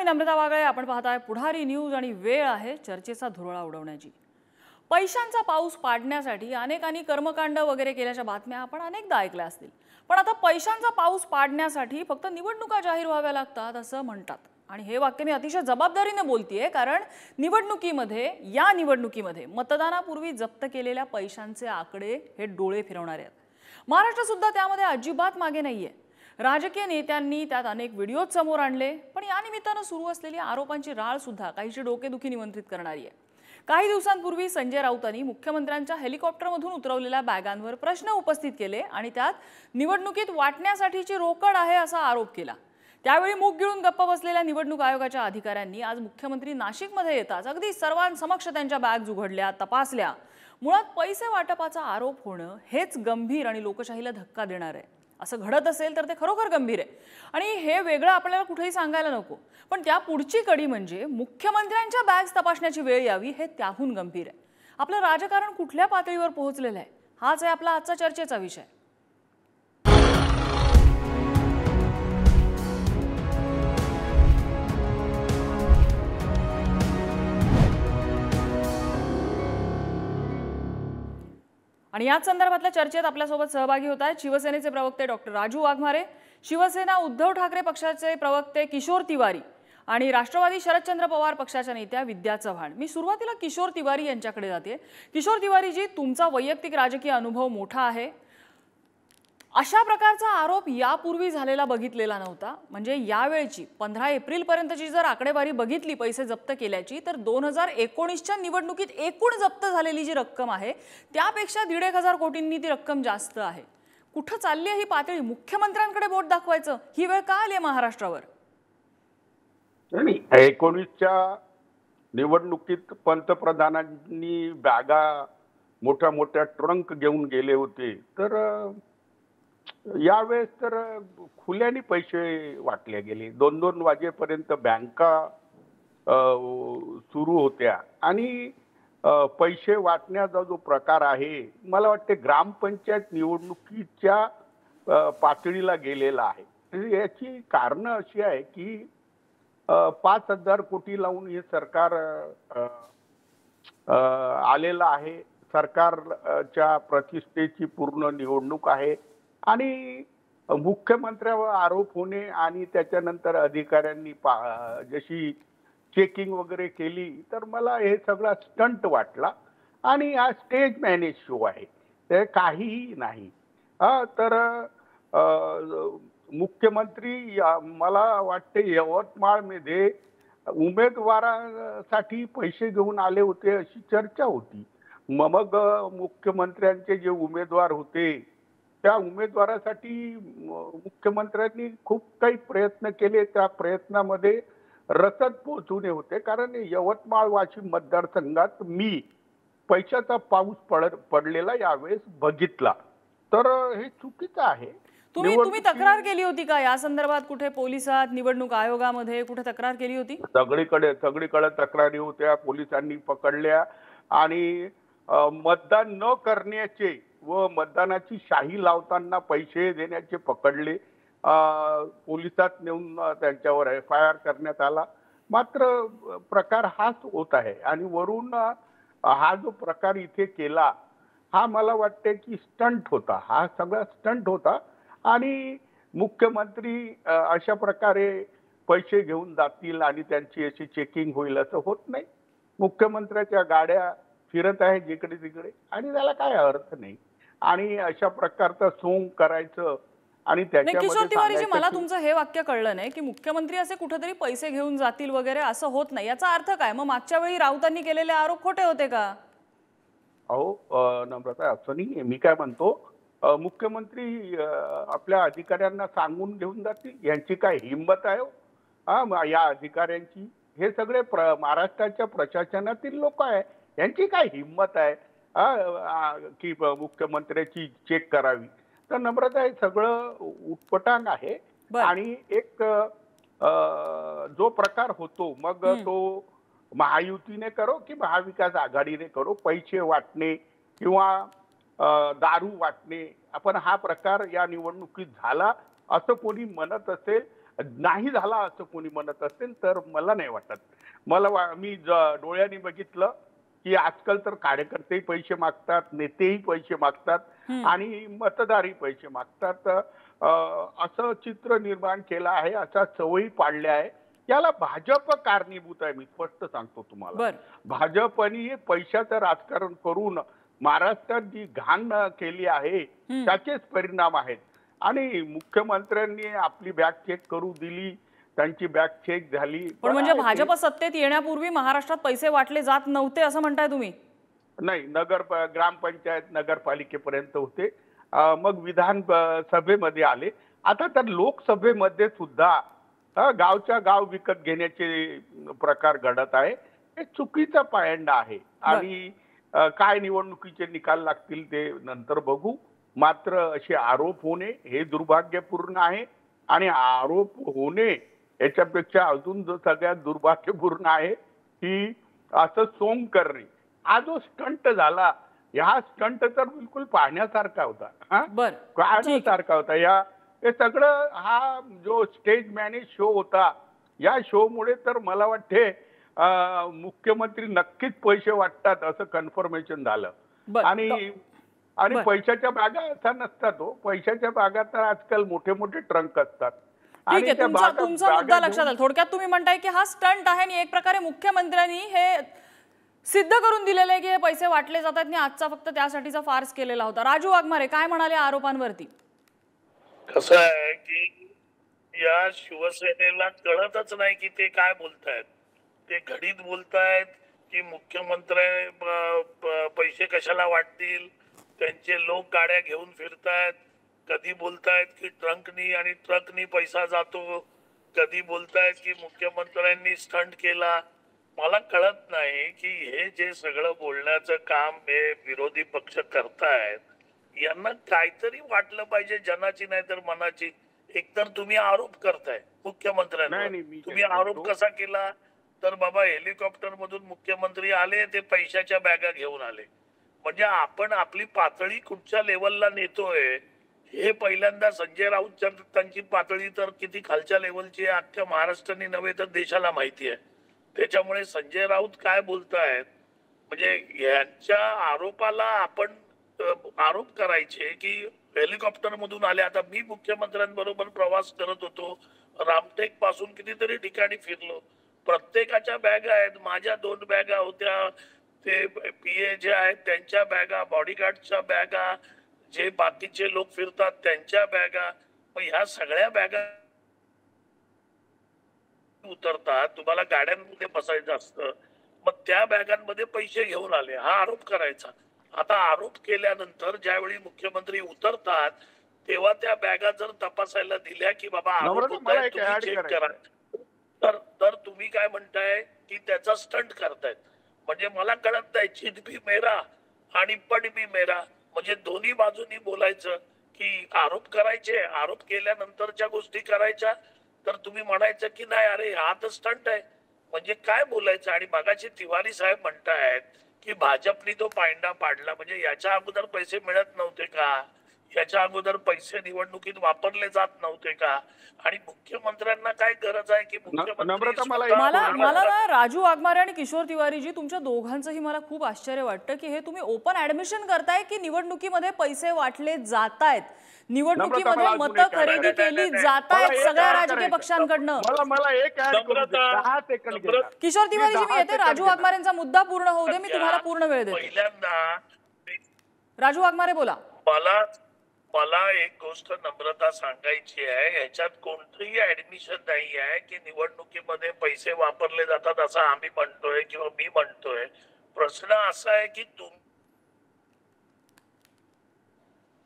नम्रता वागळे, आपण पाहताय पुढारी न्यूज आणि वेळ आहे चर्चेचा धुरळा उडवण्याची। पैशांचा पाऊस पाडण्यासाठी अनेकांनी कर्मकांड वगैरे केल्याच्या बातम्या आपण अनेकदा ऐकल्या असतील। पण आता पैशांचा पाऊस पाडण्यासाठी फक्त निवडणुका जाहीर व्हाव्या लागतात असं म्हणतात। आणि हे वाक्य मी अतिशय जबाबदारीने बोलतेय, कारण या निवडणुकीमध्ये मतदानापूर्वी जप्त केलेल्या पैशांचे आकडे हे डोळे फिरवणारे आहेत। महाराष्ट्र सुद्धा त्यामध्ये अजिबात मागे नाहीये। राजकीय नेत्यांनी त्यात अनेक व्हिडिओ समोर आणले, पण या निमित्ताने सुरू असलेली आरोपांची राळ सुद्धा काहीशी डोकेदुखी निमंत्रित करणारी आहे। काही दिवसांपूर्वी संजय राऊतांनी मुख्यमंत्र्यांच्या हेलिकॉप्टरमधून उतरवलेल्या बॅगांवर प्रश्न उपस्थित केले आणि त्यात निवडणुकीत वाटण्यासाठीची रोकड आहे असा आरोप केला। त्यावेळी मुख गिळून गप्प बसलेल्या निवडणूक आयोगाच्या अधिकाऱ्यांनी आज मुख्यमंत्री नाशिकमध्ये येताच अगदी सर्वांसमक्ष त्यांच्या बॅग्स उघडल्या, तपासल्या। मुळात पैसे वाटपाचा आरोप होणं हेच गंभीर आणि लोकशाहीला धक्का देणार आहे। असं घडत असेल तर ते खरोखर गंभीर आहे आणि हे वेगळं आपल्याला कुठेही सांगायला नको। पण त्या पुढची कडी म्हणजे मुख्यमंत्र्यांच्या बॅग्स तपासण्याची वेळ यावी, हे त्याहून गंभीर आहे। आपलं राजकारण कुठल्या पातळीवर पोहोचलेलं आहे, हाच आहे आपला आजचा चर्चेचा विषय। आणि याच संदर्भातल्या चर्चेत आपल्यासोबत सहभागी होत आहेत शिवसेनेचे प्रवक्ते डॉक्टर राजू वाघमारे, शिवसेना उद्धव ठाकरे पक्षाचे प्रवक्ते किशोर तिवारी आणि राष्ट्रवादी शरदचंद्र पवार पक्षाच्या नेत्या विद्या चव्हाण। मी सुरुवातीला किशोर तिवारी यांच्याकडे जाते। किशोर तिवारी जी, तुमचा वैयक्तिक राजकीय अनुभव मोठा आहे। अशा प्रकारचा आरोप यापूर्वी झालेला बघितलेला नव्हता। म्हणजे यावेळची 15 एप्रिल पर्यंतची जर आकडेवारी बघितली पैसे जप्त केल्याची, तर 2019च्या निवडणुकीत एकूण जप्त झालेली जी रक्कम आहे त्यापेक्षा 1,500 कोटींनी ती रक्कम जास्त आहे। कुठं चालली आहे ही पातळी? मुख्यमंत्र्यांकडे बोट दाखवायचं ही वेळ का आली महाराष्ट्रावर? नाही, 19च्या निवडणुकीत पंतप्रधानांनी बॅगा मोठ्या मोठ्या ट्रंक घेऊन गेले होते, तर यावेळेस तर खुल्याने पैसे वाटले गेले। 2-2 वाजेपर्यंत बँका सुरू होत्या आणि पैसे वाटण्याचा जो प्रकार आहे, मला वाटते ग्रामपंचायत निवडणुकीच्या पातळीला गेलेला आहे। याची कारणं अशी आहे की 5,000 कोटी लावून हे सरकार आलेलं आहे। सरकारच्या प्रतिष्ठेची पूर्ण निवडणूक आहे आणि मुख्यमंत्र्यावर आरोप होणे आणि त्याच्यानंतर अधिकाऱ्यांनी जशी चेकिंग वगैरे केली, तर मला हे सगळा स्टंट वाटला आणि हा स्टेज मॅनेज शो आहे, ते काहीही नाही। तर मुख्यमंत्री मला वाटते यवतमाळमध्ये उमेदवारासाठी पैसे घेऊन आले होते अशी चर्चा होती। मग मुख्यमंत्र्यांचे जे उमेदवार होते त्या उमेदवारासाठी मुख्यमंत्र्यांनी खूप काही प्रयत्न केले। त्या प्रयत्नामध्ये रसद पोहोचवणे होते, कारण यवतमाळ वाशिम मतदारसंघात मी पैशाचा पाऊस पडलेला यावेळेस बघितला, तर हे चुकीचं आहे। तुम्ही तक्रार केली होती का या संदर्भात? कुठे पोलिसात, निवडणूक आयोगामध्ये कुठे तक्रार केली होती? सगळीकडे तक्रारी होत्या, पोलिसांनी पकडल्या आणि मतदान न करण्याचे व मतदानाची शाही लावताना पैसे देण्याचे पकडले। पोलिसात नेऊन त्यांच्यावर FIR करण्यात आला। मात्र प्रकार हाच होत आहे आणि वरून हा जो प्रकार इथे केला, हा मला वाटते की स्टंट होता। हा सगळा स्टंट होता आणि मुख्यमंत्री अशा प्रकारे पैसे घेऊन जातील आणि त्यांची अशी चेकिंग होईल असं होत नाही। मुख्यमंत्र्याच्या गाड्या फिरत आहेत जिकडे तिकडे आणि त्याला काय अर्थ नाही। आणि अशा प्रकारचं सोंग करायचं आणि त्याच्यामध्ये किशोर तिवारीजी, मला तुमचं हे वाक्य कळलं नाही की मुख्यमंत्री असे कुठेतरी पैसे घेऊन जातील वगैरे, असं होत नाही। याचा अर्थ काय? मग मागच्या वेळी राऊतांनी केलेले आरोप खोटे होते का? अहो नम्रता, असं नाही। मी काय म्हणतो, मुख्यमंत्री आपल्या अधिकाऱ्यांना सांगून घेऊन जातील? यांची काय हिंमत आहे या अधिकाऱ्यांची? हे सगळे महाराष्ट्राच्या प्रशासनातील लोक आहे, यांची काय हिंमत आहे की मुख्यमंत्र्याची चेक करावी? तर नम्रता, हे सगळं उटपटांग आहे आणि एक जो प्रकार होतो, मग तो महायुतीने करो की महाविकास आघाडीने करो, पैसे वाटणे किंवा दारू वाटणे, आपण हा प्रकार या निवडणुकीत झाला असं कोणी म्हणत असेल नाही झाला असं कोणी म्हणत असेल तर मला नाही वाटत. मी डोळ्यांनी बघितलं की आजकाल तर कार्यकर्तेही पैसे मागतात, नेतेही पैसे मागतात आणि मतदारही पैसे मागतात. असं चित्र निर्माण केलं आहे, अशा सवयी पाडल्या आहे. याला भाजप कारणीभूत आहे. मी स्पष्ट सांगतो तुम्हाला. बर भाजपने पैशाचं राजकारण करून महाराष्ट्रात जी घाण केली आहे त्याचेच परिणाम आहेत. आणि मुख्यमंत्र्यांनी आपली बॅग चेक करू दिली, त्यांची बॅग चेक झाली. पण म्हणजे भाजप सत्तेत येण्यापूर्वी महाराष्ट्रात पैसे वाटले जात नव्हते असं म्हणताय तुम्ही? नाही, ग्रामपंचायत नगरपालिकेपर्यंत होते. मग विधान सभेमध्ये आले. आता तर लोकसभेमध्ये सुद्धा गावच्या गाव विकत घेण्याचे प्रकार घडत आहे. हे चुकीचा पायंडा आहे. आणि काय निवडणुकीचे निकाल लागतील ते नंतर बघू. मात्र असे आरोप होणे हे दुर्भाग्यपूर्ण आहे. आणि आरोप होणे याच्यापेक्षा अजून जो सगळ्यात दुर्भाग्यपूर्ण आहे की असं सोंग करणे. हा जो स्टंट झाला, हा स्टंट तर बिलकुल पाहण्यासारखा होता. पाहण्यासारखा होता. हे सगळं हा जो स्टेज मॅनेज शो होता, या शो मुळे तर मला वाटते मुख्यमंत्री नक्कीच पैसे वाटतात असं कन्फर्मेशन झालं. आणि पैशाच्या बागा असा नसतात हो. पैशाच्या बागा तर आजकाल मोठे मोठे ट्रंक असतात. ठीक आहे, तुमचा मुद्दा लक्षात आला. थोडक्यात तुम्ही म्हणताय की हा स्टंट आहे आणि एक प्रकारे मुख्यमंत्र्यांनी हे सिद्ध करून दिलेलं आहे की हे पैसे वाटले जातात आणि आजचा फक्त त्यासाठीचा फार्स केलेला होता. राजू वाघमारे काय म्हणाले आरोपांवरती? कसं आहे की या शिवसेनेला कळतच नाही की ते काय बोलतायत. ते घडीत बोलतायत की मुख्यमंत्री पैसे कशाला वाटतील, त्यांचे लोक गाड्या घेऊन फिरतायत. कधी बोलतायत की ट्रंकनी आणि ट्रकनी पैसा जातो, कधी बोलतायत की मुख्यमंत्र्यांनी स्टंट केला. मला कळत नाही की हे जे सगळं बोलण्याचं काम हे विरोधी पक्ष करतायत, यांना काहीतरी वाटलं पाहिजे जनाची नाही तर मनाची. एकतर तुम्ही आरोप करताय मुख्यमंत्र्यांवर. तुम्ही आरोप कसा केला तर बाबा हेलिकॉप्टर मधून मुख्यमंत्री आले, ते पैशाच्या बॅगा घेऊन आले. म्हणजे आपण आपली पातळी कुठच्या लेवलला नेतोय हे पहिल्यांदा संजय राऊत त्यांची पातळी तर किती खालच्या लेवलची आहे अख्ख्या महाराष्ट्राने नव्हे तर देशाला माहिती आहे. त्याच्यामुळे संजय राऊत काय बोलतायत म्हणजे यांच्या आरोपाला आपण आरोप करायचे की हेलिकॉप्टर मधून आले. आता मी मुख्यमंत्र्यांबरोबर प्रवास करत होतो, रामटेक पासून कितीतरी ठिकाणी फिरलो. प्रत्येकाच्या बॅगा आहेत. माझ्या 2 बॅगा होत्या, ते पीए जे आहेत त्यांच्या बॅगा, बॉडीगार्डच्या बॅगा, जे बाकीचे लोक फिरतात त्यांच्या बॅगा. मग ह्या सगळ्या बॅगा उतरतात, तुम्हाला गाड्यांमध्ये बसायचं असतं, मग त्या बॅगांमध्ये पैसे घेऊन आले हा आरोप करायचा. आता आरोप केल्यानंतर ज्यावेळी मुख्यमंत्री उतरतात तेव्हा त्या बॅगा जर तपासायला दिल्या की बाबा आरोप होताय तुम्ही चेक करा, तर तुम्ही काय म्हणताय की त्याचा स्टंट करतायत. म्हणजे मला कळत नाही, चित भी मेरा आणि पड भी मेरा, म्हणजे दोन्ही बाजूनी बोलायचं की आरोप करायचे, आरोप केल्यानंतरच्या गोष्टी करायच्या, तर तुम्ही म्हणायचं की नाही अरे हा तर स्टंट आहे. म्हणजे काय बोलायचं. आणि मगाशी तिवारी साहेब म्हणतायत की भाजपनी तो पायंडा पाडला. म्हणजे याच्या अगोदर पैसे मिळत नव्हते का? याच्या अगोदर पैसे निवडणुकीत वापरले जात नव्हते का? आणि मुख्यमंत्र्यांना काय गरज आहे की मुख्यमंत्री मला ना राजू वाघमारे आणि किशोर तिवारीजी तुमच्या दोघांचंही मला खूप आश्चर्य वाटतं की हे तुम्ही ओपन ऍडमिशन करताय की निवडणुकीमध्ये पैसे वाटले जातायत, निवडणुकीमध्ये मतं खरेदी केली जातायत सगळ्या राजकीय पक्षांकडनं. किशोर तिवारीजी मी येते, राजू वाघमारेंचा मुद्दा पूर्ण होऊ दे, मी तुम्हाला पूर्ण वेळ देते. पहिल्यांदा राजू वाघमारे बोला. मला एक गोष्ट नम्रता सांगायची आहे, ह्याच्यात कोणतंही ऍडमिशन नाही आहे की निवडणुकीमध्ये पैसे वापरले जातात असं आम्ही म्हणतोय किंवा मी म्हणतोय. प्रश्न असा आहे की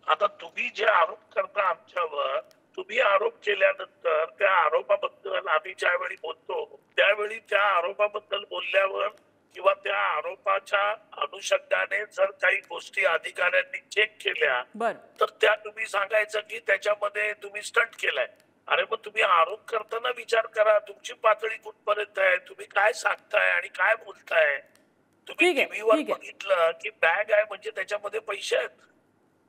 आता तुम्ही जे आरोप करता आमच्यावर, तुम्ही आरोप केल्यानंतर त्या आरोपाबद्दल आम्ही ज्यावेळी बोलतो त्यावेळी त्या आरोपाबद्दल बोलल्यावर किंवा त्या आरोपाच्या अनुषंगाने जर काही गोष्टी अधिकाऱ्यांनी चेक केल्या तर त्या तुम्ही सांगायचं की त्याच्यामध्ये तुम्ही स्टंट केलाय. अरे मग तुम्ही आरोप करताना विचार करा तुमची पातळी कुठपर्यंत आहे, तुम्ही काय सांगताय आणि काय बोलताय. तुम्ही टीव्हीवर बघितलं की बॅग आहे म्हणजे त्याच्यामध्ये पैसे आहेत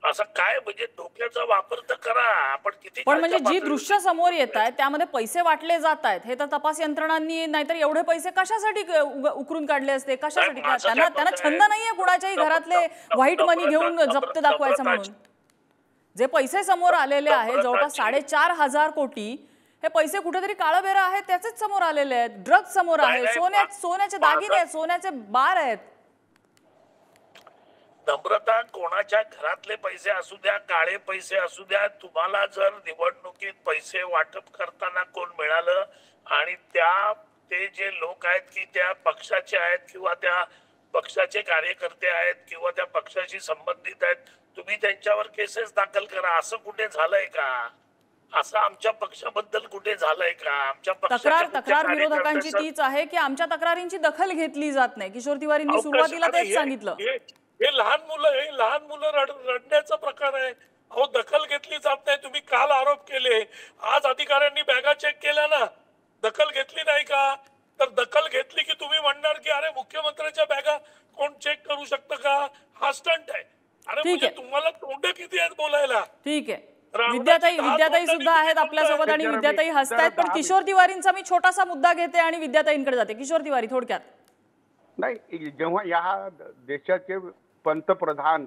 असं काय म्हणजे डोक्याचा वापर तर करा. आपण किती पण म्हणजे खालच्या जी पातळीवर दृश्य समोर येत आहेत त्यामध्ये पैसे वाटले जात आहेत हे तर तपास यंत्रणांनी नाहीतर एवढे पैसे कशासाठी उकरून काढले असते कशासाठी नाही, माझं काय त्यांना मत त्यांना आहे, छंद नाहीये कुणाच्याही घरातले व्हाईट मनी घेऊन जप्त दाखवायचं म्हणून. जे पैसे समोर आलेले आहेत जवळपास 4,500 कोटी हे पैसे कुठेतरी काळबेरा आहेत त्याचेच समोर आलेले आहेत. ड्रग्ज समोर आहे, सोन्याचे दागिने आहेत, सोन्याचे बार आहेत. नम्रता, कोणाच्या घरातले पैसे असू द्या, काळे पैसे असू द्या, तुम्हाला जर निवडणुकीत पैसे वाटप करताना कोण मिळालं आणि ते जे लोक आहेत की त्या पक्षाचे आहेत किंवा त्या पक्षाचे कार्यकर्ते आहेत किंवा त्या पक्षाशी संबंधित आहेत, तुम्ही त्यांच्यावर केसेस दाखल करा. असं कुठे झालंय का? असं आमच्या पक्षाबद्दल कुठे झालंय का? आमच्या तक्रार विरोधकांची तीच आहे की आमच्या तक्रारींची दखल घेतली जात नाही. किशोर तिवारींनी सुरुवातीला तेच सांगितलं. हे लहान मुलं रडण्याचा प्रकार आहे. अहो, दखल घेतली जात नाही. तुम्ही काल आरोप केले, आज अधिकाऱ्यांनी बॅगा चेक केल्या ना, दखल घेतली नाही का? तर दखल घेतली की तुम्ही म्हणणार की अरे मुख्यमंत्र्यांच्या बॅगा कोण चेक करू शकतं का? हा स्टंट आहे. अरे म्हणजे तुम्हाला तोंड किती आहेत बोलायला? ठीक आहे. विद्याताई सुद्धा आहेत आपल्यासोबत आणि विद्याताई हसतायत. पण किशोर तिवारींचा मी छोटासा मुद्दा घेते आणि विद्याताईंकडे जाते. किशोर तिवारी थोडक्यात. नाही, जेव्हा या देशाचे पंतप्रधान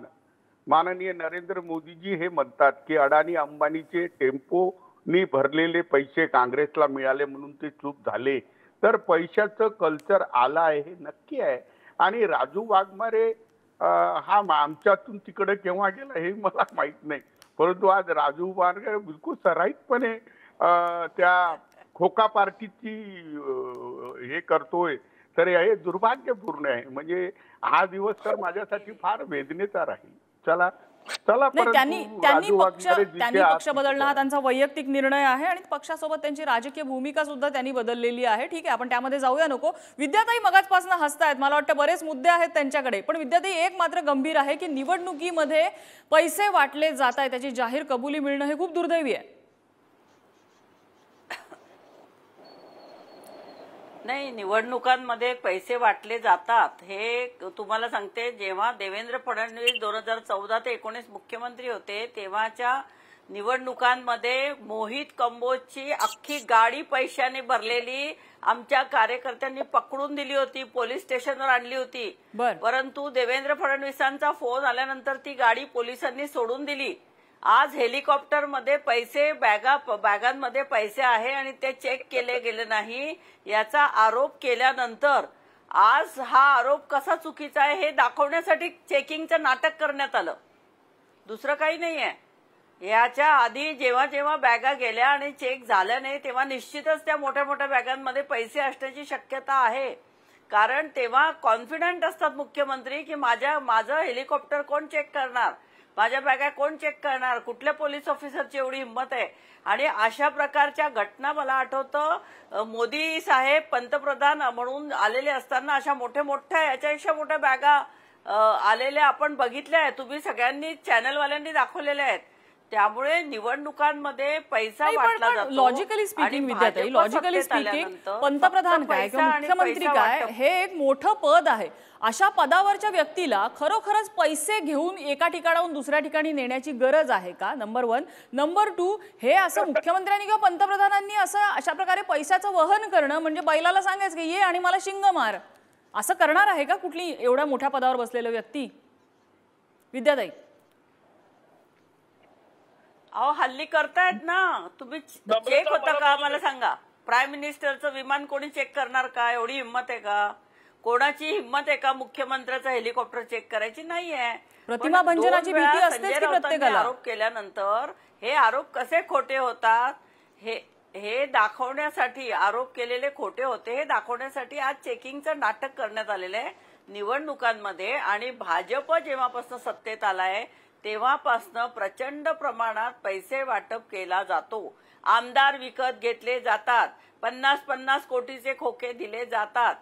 माननीय नरेंद्र मोदीजी हे म्हणतात की अडाणी अंबानीचे टेम्पोनी भरलेले पैसे काँग्रेसला मिळाले म्हणून ते चूक झाले, तर पैशाचं कल्चर आलं आहे हे नक्की आहे. आणि राजू वाघमारे हा आमच्यातून तिकडे केव्हा गेला हे मला माहित नाही, परंतु आज राजू वाघमारे बिलकुल सराईतपणे त्या खोका पार्टीची हे करतोय, तर हे दुर्भाग्यपूर्ण आहे. म्हणजे हा दिवस तर माझ्यासाठी फार वेदनेचा राहील. चला त्यांनी पक्ष बदलणं हा त्यांचा वैयक्तिक निर्णय आहे आणि पक्षासोबत त्यांची राजकीय भूमिका सुद्धा त्यांनी बदललेली आहे. ठीक आहे, आपण त्यामध्ये जाऊया नको. विद्याताई मगाचपासून हसतायत, मला वाटतं बरेच मुद्दे आहेत त्यांच्याकडे, पण विद्याताई एक मात्र गंभीर आहे की निवडणुकीमध्ये पैसे वाटले जात आहेत त्याची जाहीर कबुली मिळणं हे खूप दुर्दैवी आहे. नाही, निवडणुकांमध्ये पैसे वाटले जातात हे तुम्हाला सांगते. जेव्हा देवेंद्र फडणवीस 2014 ते 19 मुख्यमंत्री होते तेव्हाच्या निवडणुकांमध्ये मोहित कंबोजची अख्खी गाडी पैशाने भरलेली आमच्या कार्यकर्त्यांनी पकडून दिली होती, पोलीस स्टेशनवर आणली होती. परंतु देवेंद्र फडणवीसांचा फोन आल्यानंतर ती गाडी पोलिसांनी सोडून दिली. आज हेलिकॉप्टरमध्ये पैसे बॅगांमध्ये पैसे आहे आणि ते चेक केले गेले नाही याचा आरोप केल्यानंतर आज हा आरोप कसा चुकीचा आहे हे दाखवण्यासाठी चेकिंगचं नाटक करण्यात आलं, दुसरं काही नाहीये. याच्या आधी जेव्हा बॅगा गेल्या आणि चेक झाल्या नाही तेव्हा निश्चितच त्या मोठ्या मोठ्या बॅगांमध्ये पैसे असण्याची शक्यता आहे. कारण तेव्हा कॉन्फिडंट असतात मुख्यमंत्री की माझं हेलिकॉप्टर कोण चेक करणार, माझ्या बॅगा कोण चेक करणार, कुठल्या पोलीस ऑफिसरची एवढी हिंमत आहे. आणि अशा प्रकारच्या घटना मला आठवतं मोदी साहेब पंतप्रधान म्हणून आलेले असताना अशा मोठ्या याच्यापेक्षा मोठ्या बॅगा आलेल्या आपण बघितल्या आहेत. तुम्ही सगळ्यांनी चॅनलवाल्यांनी दाखवलेल्या आहेत. त्यामुळे निवडणुकांमध्ये पैसा वाटला जातो. लॉजिकली स्पीकिंग विद्याताई, लॉजिकली स्पीकिंग पंतप्रधान काय किंवा मुख्यमंत्री काय हे एक मोठं पद आहे. अशा पदावरच्या व्यक्तीला खरोखरच पैसे घेऊन एका ठिकाणाहून दुसऱ्या ठिकाणी नेण्याची गरज आहे का? नंबर 1. नंबर 2, हे असं मुख्यमंत्र्यांनी किंवा पंतप्रधानांनी अशा प्रकारे पैशाचं वहन करणं म्हणजे बैलाला सांगायचं की ये आणि मला शिंग मार, असं करणार आहे का कुठली एवढ्या मोठ्या पदावर बसलेली व्यक्ती? विद्याताई, अहो हल्ली करतायत ना. तुम्ही चेक होता का मला सांगा? प्राईम मिनिस्टरचं विमान कोणी चेक करणार का? एवढी हिंमत आहे का? कोणाची हिंमत आहे का मुख्यमंत्र्याचं हेलिकॉप्टर चेक करायची? नाहीये. प्रतिमा भंजनाची भीती असतेच की प्रत्येकाला. आरोप केल्यानंतर हे आरोप कसे खोटे होतात हे दाखवण्यासाठी, आरोप केलेले खोटे होते हे दाखवण्यासाठी आज चेकिंगचं नाटक करण्यात आलेलं आहे निवडणुकांमध्ये. आणि भाजप जेव्हापासून सत्तेत आलाय तेव्हापासनं प्रचंड प्रमाणात पैसे वाटप केला जातो. आमदार विकत घेतले जातात, 50-50 कोटीचे खोके दिले जातात,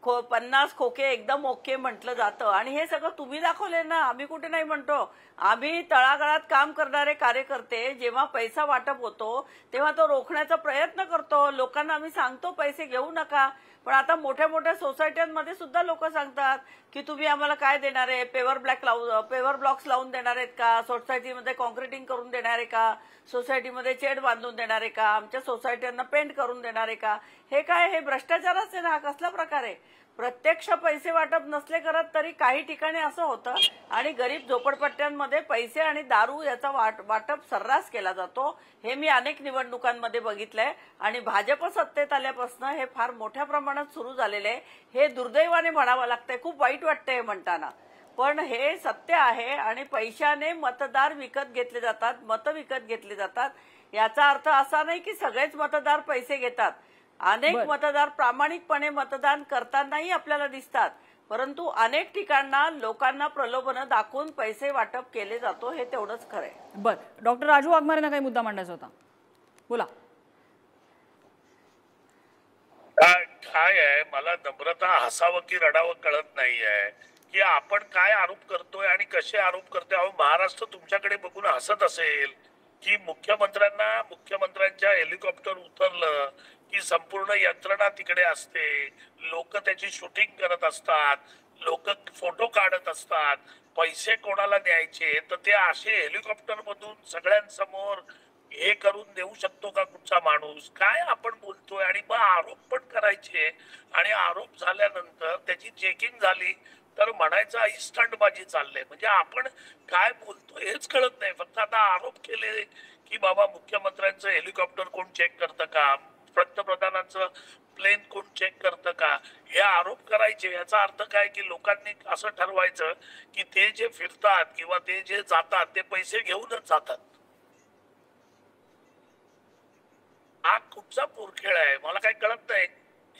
50 खोके एकदम ओके म्हटलं जातं. आणि हे सगळं तुम्ही दाखवले ना, आम्ही कुठे नाही म्हणतो. आम्ही तळागाळात काम करणारे कार्यकर्ते जेव्हा पैसा वाटप होतो तेव्हा तो रोखण्याचा प्रयत्न करतो. लोकांना आम्ही सांगतो पैसे घेऊ नका, पण आता मोठ्या मोठ्या सोसायट्यांमध्ये सुद्धा लोक सांगतात की तुम्ही आम्हाला काय देणार आहे, पेवर ब्लॉक्स लावून देणार आहेत का, सोसायटीमध्ये कॉन्क्रिटिंग करून देणार आहे का, सोसायटीमध्ये शेड बांधून देणार आहे का, आमच्या सोसायट्यांना पेंट करून देणार आहे का. हे काय, हे भ्रष्टाचारच आहे ना. हा कसला प्रकार आहे. प्रत्यक्ष पैसे वाटप नसले करत तरी काही ठिकाणी असं होतं आणि गरीब झोपडपट्ट्यांमध्ये पैसे आणि दारू याचा वाटप सर्रास केला जातो. हे मी अनेक निवडणुकांमध्ये बघितलंय आणि भाजप सत्तेत आल्यापासून हे फार मोठ्या प्रमाणात सुरू झालेले आहे. हे दुर्दैवाने म्हणावं लागतंय, खूप वाईट वाटतंय म्हणताना, पण हे सत्य आहे. आणि पैशाने मतदार विकत घेतले जातात, मतं विकत घेतली जातात. याचा अर्थ असा नाही की सगळेच मतदार पैसे घेतात. अनेक मतदार प्रामाणिकपणे मतदान करतानाही आपल्याला दिसतात, परंतु अनेक ठिकाणना लोकांना प्रलोभनं दाखवून पैसे वाटप केले जातो, हे तेवढंच खरंय. बर, डॉक्टर राजू वाघमारेंना काही मुद्दा मांडायचा होता, बोला. काय आहे, मला नम्रता हसावं की रडावं कळत नाहीये की आपण काय आरोप करतोय आणि कसे आरोप करतोय. अहो, महाराष्ट्र तुमच्याकडे बघून हसत असेल की मुख्यमंत्र्यांच्या हेलिकॉप्टर उतरलं की संपूर्ण यंत्रणा तिकडे असते, लोक त्याची शूटिंग करत असतात, लोक फोटो काढत असतात. पैसे कोणाला द्यायचे तर ते असे हेलिकॉप्टर मधून सगळ्यांसमोर हे करून देऊ शकतो का कुठचा माणूस. काय आपण बोलतोय. आणि मग आरोप पण करायचे आणि आरोप झाल्यानंतर त्याची चेकिंग झाली तर म्हणायचं इस्टंटबाजी चाललंय. म्हणजे आपण काय बोलतोय हेच कळत नाही. फक्त आता आरोप केले की बाबा मुख्यमंत्र्यांचं हेलिकॉप्टर कोण चेक करतं का, पंतप्रधानांचं प्लेन कोण चेक करतं का, हे आरोप करायचे. याचा अर्थ काय की लोकांनी असं ठरवायचं की ते जे फिरतात किंवा ते जे जातात ते पैसे घेऊनच जातात. हा कुठचा पोरखेळ आहे मला काही कळत नाही.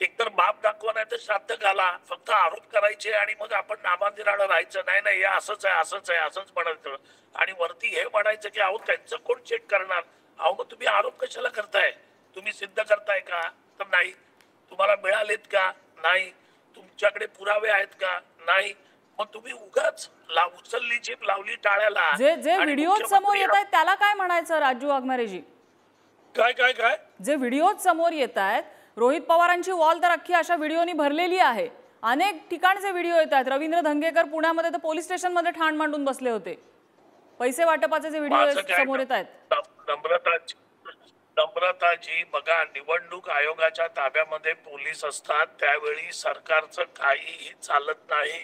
एकतर बाप दाखवा नाही तर श्राद्ध घाला. फक्त आरोप करायचे आणि मग आपण नामांतरानं राहायचं. नाही हे असंच आहे असंच म्हणायचं आणि वरती हे म्हणायचं की अहो त्यांचं कोण चेक करणार. अहो मग तुम्ही आरोप कशाला करताय. तुम्ही सिद्ध करताय का तर नाही. तुम्हाला मिळालेत का नाही. तुमच्याकडे पुरावे आहेत का नाही. मग तुम्ही उगाच उचलली जीप लावली टाळ्याला. जे व्हिडिओ समोर येत आहेत त्याला काय म्हणायचं राजू वाघमारेजी. काय जे व्हिडिओ समोर येत आहेत, रोहित पवारांची वॉल तर अख्खी अशा व्हिडिओनी भरलेली आहे. अनेक ठिकाणचे व्हिडिओ येत आहेत. रवींद्र धंगेकर पुण्यामध्ये तर पोलीस स्टेशन मध्ये ठाण मांडून बसले होते. पैसे वाटपाचे जे व्हिडिओ समोर येत आहेत. नम्रताजी बघा, निवडणूक आयोगाच्या ताब्यामध्ये पोलीस असतात त्यावेळी सरकारचं काहीही चालत नाही.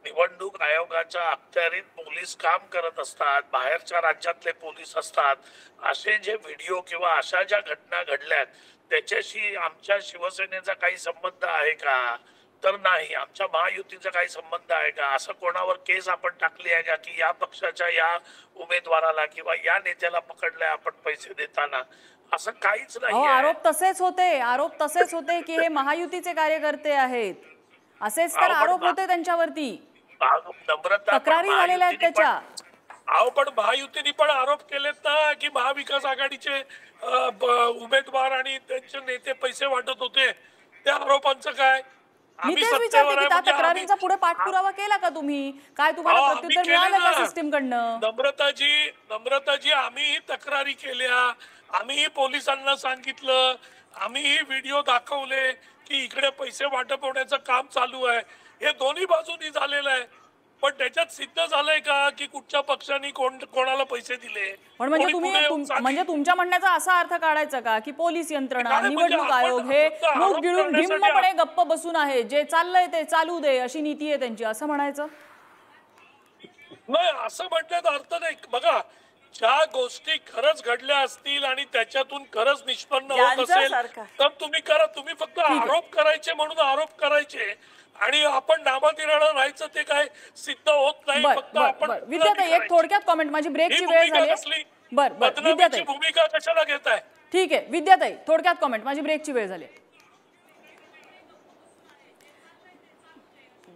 निवडणूक आयोगाच्या अखत्यारीत पोलीस काम करत असतात, बाहेरच्या राज्यातले पोलीस असतात. असे जे व्हिडिओ किंवा अशा ज्या घटना घडल्यात त्याच्याशी आमच्या शिवसेनेचा काही संबंध आहे का तर नाही. आमच्या महायुतीचा काही संबंध आहे का. असं कोणावर केस आपण टाकली आहे का की या पक्षाच्या या उमेदवाराला किंवा या नेत्याला पकडलंय आपण पैसे देताना. असं काहीच नाही. आरोप तसेच होते की हे महायुतीचे कार्यकर्ते आहेत. असेच तर आरोप होते त्यांच्यावरती. तक्रारी झालेल्या आहेत त्याच्या. अहो पण महायुतीने पण आरोप केलेत ना की महाविकास आघाडीचे उमेदवार आणि त्यांचे नेते पैसे वाटत होते. त्या आरोपांचं काय. मी तेच विचारते की त्या तक्रारींचा पुढे पाठपुरावा केला का तुम्ही. काय तुम्हाला प्रत्युत्तर मिळालं का सिस्टीम कडनं. नम्रताजी आम्हीही तक्रारी केल्या. आम्हीही पोलिसांना सांगितलं. आम्हीही व्हिडिओ दाखवले की इकडे पैसे वाटप होण्याचं काम चालू आहे. हे दोन्ही बाजूनी झालेलं आहे. पण त्याच्यात सिद्ध झालंय का की कुठच्या पक्षाने कोणाला पैसे दिले. पण म्हणजे तुम्ही तुमच्या म्हणण्याचा असा अर्थ काढायचा का की पोलीस यंत्रणा, निवडणूक आयोग हे मुख गिळून भिम्मपणे गप्प बसून आहे. जे चाललंय ते चालू दे अशी नीती आहे त्यांची, असं म्हणायचं. नाही, असं म्हणण्याचा अर्थ नाही. बघा, ज्या गोष्टी खरंच घडल्या असतील आणि त्याच्यातून खरंच निष्पन्न होत असेल तर तुम्ही करा. तुम्ही फक्त आरोप करायचे म्हणून आरोप करायचे आणि आपण नामांतरानं राहायचं ते काय सिद्ध होत नाही. फक्त आपण विद्याताई एक थोडक्यात कॉमेंट, माझी ब्रेकची वेळ झाली. विद्याताई भूमिका कशाला घेताय. ठीक आहे विद्याताई, थोडक्यात कॉमेंट, माझी ब्रेकची वेळ झाली.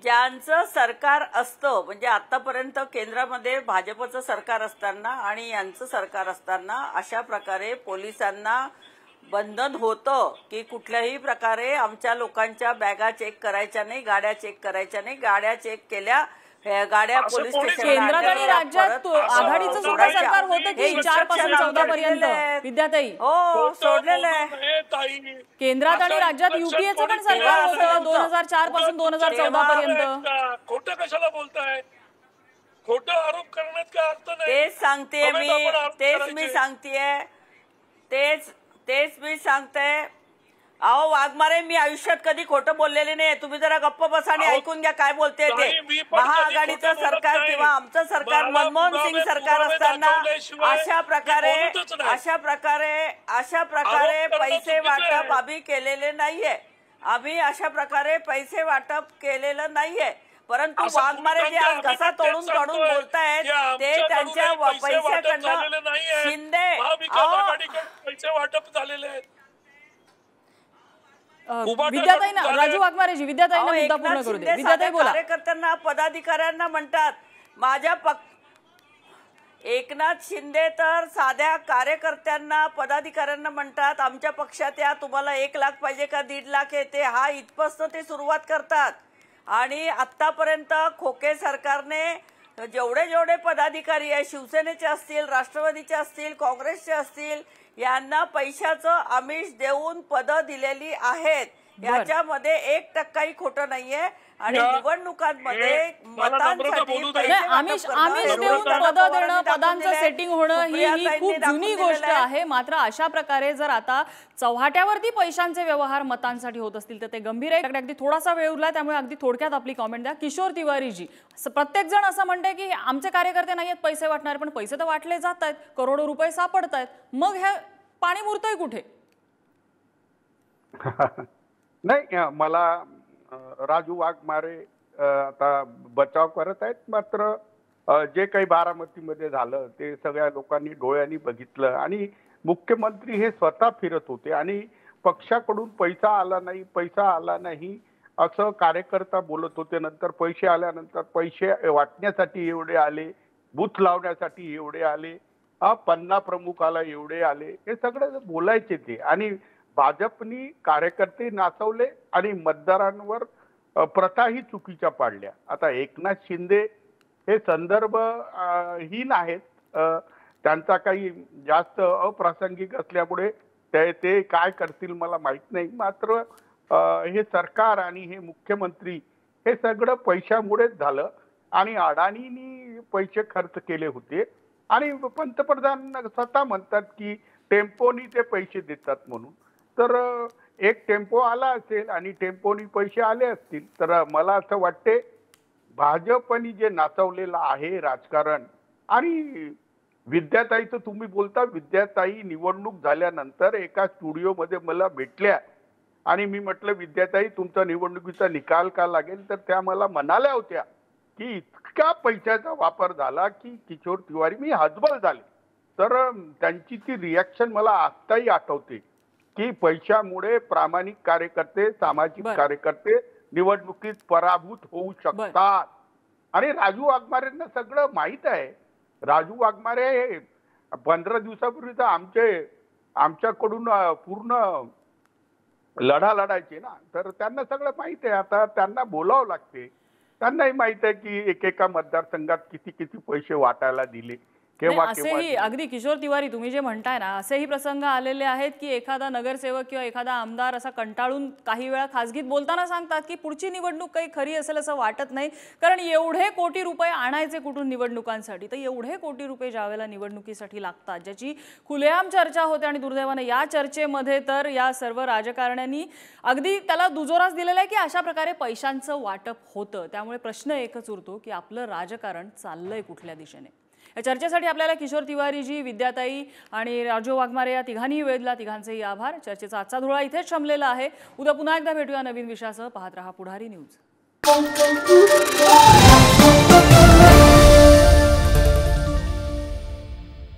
ज्यांचं सरकार असतं म्हणजे आतापर्यंत केंद्रामध्ये भाजपचं सरकार असताना आणि यांचं सरकार असताना अशा प्रकारे पोलिसांना बंधन होतं की कुठल्याही प्रकारे आमच्या लोकांच्या बॅगा चेक करायच्या नाही, गाड्या चेक करायच्या नाही. गाड्या चेक केल्या गाड्या असं पोलीस कोणी स्टेशन केंद्रात आणि राज्यात आघाडीचं सुद्धा सरकार होतं की 4 पासून 14 पर्यंत विद्याताई हो सोडलेलं आहे. हे ताई, केंद्रात आणि असं राज्यात इलेक्शन युपीएचं पण कोणी सरकार केलं होतं 2004 पासून 2014 पर्यंत. खोटं कशाला बोलताय? खोटं आरोप करण्यात काय अर्थ नाही. तेच सांगतेय हवेत मी, आपण आरोप तेच करायचे. मी सांगतेय, तेच मी सांगते. अहो वाघमारे, मी आयुष्यात कधी खोटं बोललेले नाही. तुम्ही जरा गप्प बसा आणि अहो, ऐकून घ्या काय बोलते ते. ताई, मी पण कधी महाआघाडीचं खोटं बोलत सरकार नाही. किंवा आमचं सरकार, मला मनमोहन सिंग पुरावे सरकार असताना दाखवल्याशिवाय अशा मी प्रकारे बोलतच नाही. अशा प्रकारे आरोप करणं पैसे चुकीचं वाटप आहे. आम्ही केलेले नाहीये. आम्ही अशा प्रकारे पैसे वाटप केलेलं नाहीये. परंतु असं वाघमारे जे आज आम्ही घसा पण तोडून तेच तोडून सांगतोय बोलतायत की ते आमच्याकडून त्यांच्या काही पैसे वाटप झालेले पैशाकडनं नाहीये. शिंदे महाविकास आघाडीकडून पैसे वाटप झालेले आहेत. विद्याताई ना, राजू वाघमारेजी, विद्याताईंना अहो, मुद्दा एकनाथ पूर्ण करू दे. शिंदे विद्याताई साध्या बोला. कार्यकर्त्यांना पदाधिकाऱ्यांना म्हणतात एकनाथ शिंदे तर साध्या कार्यकर्त्यांना पदाधिकाऱ्यांना म्हणतात आमच्या पक्षात या, तुम्हाला 1 लाख पाहिजे का 1.5 लाख येते, हा इथपासून ते सुरुवात करतात. आणि आतापर्यंत खोके सरकारने जेवढे पदाधिकारी आहे, शिवसेनेचे असतील, राष्ट्रवादीचे असतील, काँग्रेसचे असतील, यांना पैशाचं आमिष देऊन पदं दिलेली आहेत. याच्यामध्ये 1% खोटं नाहीये. आणि निवडणुकांमध्ये मतांसाठी आमिष देऊन पदं देणं, पदांचं सेटिंग होणं ही खूप जुनी गोष्ट आहे. मात्र अशा प्रकारे जर आता चव्हाट्यावरती पैशांचे व्यवहार मतांसाठी होत असतील तर ते गंभीर आहे. अगदी थोडासा वेळ उरलाय, त्यामुळे अगदी थोडक्यात आपली कॉमेंट द्या. किशोर तिवारीजी, प्रत्येक जण असं म्हणतंय की आमचे कार्यकर्ते नाहीयेत पैसे वाटणारे, पण पैसे तर वाटले जात आहेत, करोडो रुपये सापडत आहेत, मग हे पाणी मुरतंय कुठे? नाही, मला राजू वाघमारे आता बचाव करत आहेत. मात्र जे काही बारामतीमध्ये झालं ते सगळ्या लोकांनी डोळ्यांनी बघितलं. आणि मुख्यमंत्री हे स्वतः फिरत होते आणि पक्षाकडून पैसा आला नाही असं कार्यकर्ता बोलत होते. नंतर पैसे आल्यानंतर पैसे वाटण्यासाठी एवढे आले, बूथ लावण्यासाठी एवढे आले, पन्ना प्रमुखाला एवढे आले, हे सगळं बोलायचे ते. आणि भाजपनी कार्यकर्ते नाचवले आणि मतदारांवर प्रथाही चुकीच्या पाडल्या. आता एकनाथ शिंदे हे संदर्भहीन आहेत, त्यांचा काही जास्त अप्रासंगिक असल्यामुळे ते काय करतील मला माहित नाही. मात्र हे सरकार आणि हे मुख्यमंत्री हे सगळं पैशामुळेच झालं. आणि अडाणींनी पैसे खर्च केले होते आणि पंतप्रधान स्वतः म्हणतात की टेम्पोनी ते पैसे देतात म्हणून. तर एक टेम्पो आला असेल आणि टेम्पोनी पैसे आले असतील तर मला असं वाटते भाजपनी जे नाचवलेलं आहे राजकारण. आणि विद्याताईचं तुम्ही बोलता, विद्याताई निवडणूक झाल्यानंतर एका स्टुडिओमध्ये मला भेटल्या आणि मी म्हटलं विद्याताई तुमचा निवडणुकीचा निकाल का लागेल, तर त्या मला म्हणाल्या होत्या की इतका पैशाचा वापर झाला की किशोर तिवारी मी हतबल झाले. तर त्यांची ती रिॲक्शन मला आत्ताही आठवते की पैशामुळे प्रामाणिक कार्यकर्ते, सामाजिक कार्यकर्ते निवडणुकीत पराभूत होऊ शकतात. आणि राजू वाघमारेंना सगळं माहित आहे. राजू वाघमारे 15 दिवसापूर्वी तर आमच्याकडून पूर्ण लढा लढायचे ना, तर त्यांना सगळं माहित आहे. आता त्यांना बोलावं लागते. त्यांनाही माहित आहे की एकेका मतदारसंघात किती पैसे वाटायला दिले. असेही अगदी किशोर तिवारी तुम्ही जे म्हणताय ना, असेही प्रसंग आलेले आहेत की एखादा नगरसेवक किंवा एखादा आमदार असा कंटाळून काही वेळा खासगीत बोलताना सांगतात की पुढची निवडणूक काही खरी असेल असं वाटत नाही, कारण एवढे कोटी रुपये आणायचे कुठून निवडणुकांसाठी. तर एवढे कोटी रुपये ज्यावेळेला निवडणुकीसाठी लागतात, ज्याची खुलेआम चर्चा होते. आणि दुर्दैवाने या चर्चेमध्ये तर या सर्व राजकारण्यांनी अगदी त्याला दुजोराच दिलेला आहे की अशा प्रकारे पैशांचं वाटप होतं. त्यामुळे प्रश्न एकच उरतो की आपलं राजकारण चाललंय कुठल्या दिशेने. या चर्चेसाठी आपल्याला किशोर तिवारीजी, विद्याताई आणि राजू वाघमारे या तिघांनीही वेधला. तिघांचेही आभार. चर्चेचा आजचा धुळा इथेच थांबलेला आहे. उद्या पुन्हा एकदा भेटूया नवीन विषयासह. पाहत रहा पुढारी न्यूज.